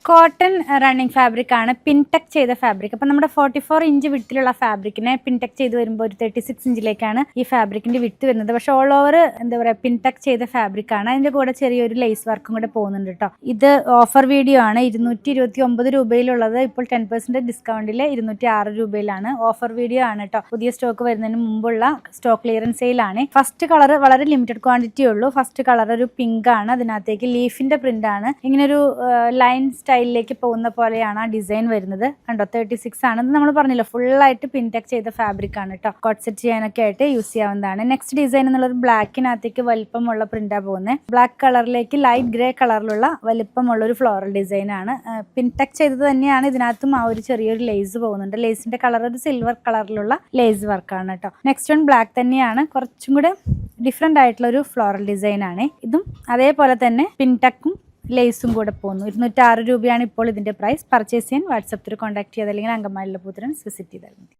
Cotton running fabric ആണ്, pintuck ചെയ്ത fabric. അപ്പം നമ്മുടെ 44 ഇഞ്ച് വിട്ടിലുള്ള ഫാബ്രിക്കിനെ പിൻടെക് ചെയ്ത് വരുമ്പോൾ ഒരു 36 ഇഞ്ചിലേക്കാണ് ഈ ഫാബ്രിക്കിന്റെ വിട്ട് വരുന്നത്. പക്ഷെ ഓൾ ഓവർ എന്താ പറയുക പിൻടെക് ചെയ്ത ഫാബ്രിക് ആണ്. അതിന്റെ കൂടെ ചെറിയൊരു ലേസ് വർക്കും കൂടെ പോകുന്നുണ്ട് കേട്ടോ. ഇത് ഓഫർ വീഡിയോ ആണ്. 229 രൂപയിലുള്ളത് ഇപ്പോൾ 10% ഡിസ്കൗണ്ടിൽ 206 രൂപയിലാണ്. ഓഫർ വീഡിയോ ആണ് കേട്ടോ. പുതിയ സ്റ്റോക്ക് വരുന്നതിന് മുമ്പുള്ള സ്റ്റോക്ക് ക്ലിയറൻസ് സെയിലാണ്. ഫസ്റ്റ് കളർ വളരെ ലിമിറ്റഡ് ക്വാണ്ടിറ്റി ഉള്ളൂ. ഫസ്റ്റ് കളർ ഒരു പിങ്ക് ആണ്. അതിനകത്തേക്ക് ലീഫിന്റെ പ്രിന്റ് ആണ്. ഇങ്ങനൊരു ലൈൻ സ്റ്റൈലിലേക്ക് പോകുന്ന പോലെയാണ് ആ ഡിസൈൻ വരുന്നത്. കണ്ടോ 36 ആണ്. നമ്മൾ പറഞ്ഞില്ല ഫുള്ളായിട്ട് പിൻടെക് ചെയ്ത ഫാബ്രിക് ആണ് കേട്ടോ. കോട്ട് സെറ്റ് ചെയ്യാനൊക്കെ ആയിട്ട് യൂസ് ചെയ്യാവുന്നതാണ്. നെക്സ്റ്റ് ഡിസൈൻ എന്നുള്ളത് ബ്ലാക്കിനകത്തേക്ക് വലിപ്പമുള്ള പ്രിന്റാ പോകുന്നത്. ബ്ലാക്ക് കളറിലേക്ക് ലൈറ്റ് ഗ്രേ കളറിലുള്ള വലിപ്പമുള്ള ഒരു ഫ്ലോറൽ ഡിസൈൻ ആണ്. പിൻടെക് ചെയ്തത് തന്നെയാണ്. ഇതിനകത്തും ആ ഒരു ചെറിയൊരു ലേസ് പോകുന്നുണ്ട്. ലേസിന്റെ കളർ ഒരു സിൽവർ കളറിലുള്ള ലേസ് വർക്കാണ് കേട്ടോ. നെക്സ്റ്റ് വൺ ബ്ലാക്ക് തന്നെയാണ്. കുറച്ചും കൂടെ ഡിഫറെന്റ് ആയിട്ടുള്ള ഒരു ഫ്ലോറൽ ഡിസൈൻ ആണ്. ഇതും അതേപോലെ തന്നെ പിൻടെക്കും ലേസും കൂടെ പോകുന്നു. 206 രൂപയാണ് ഇപ്പോൾ ഇതിന്റെ പ്രൈസ്. പർച്ചേസ് ചെയ്യാൻ വാട്സപ്പ് ത്രൂ കോൺടാക്ട് ചെയ്ത് അല്ലെങ്കിൽ അങ്കമാലിയിലെ പൂത്തരൻസ് വിസിറ്റ് ചെയ്താൽ മതി.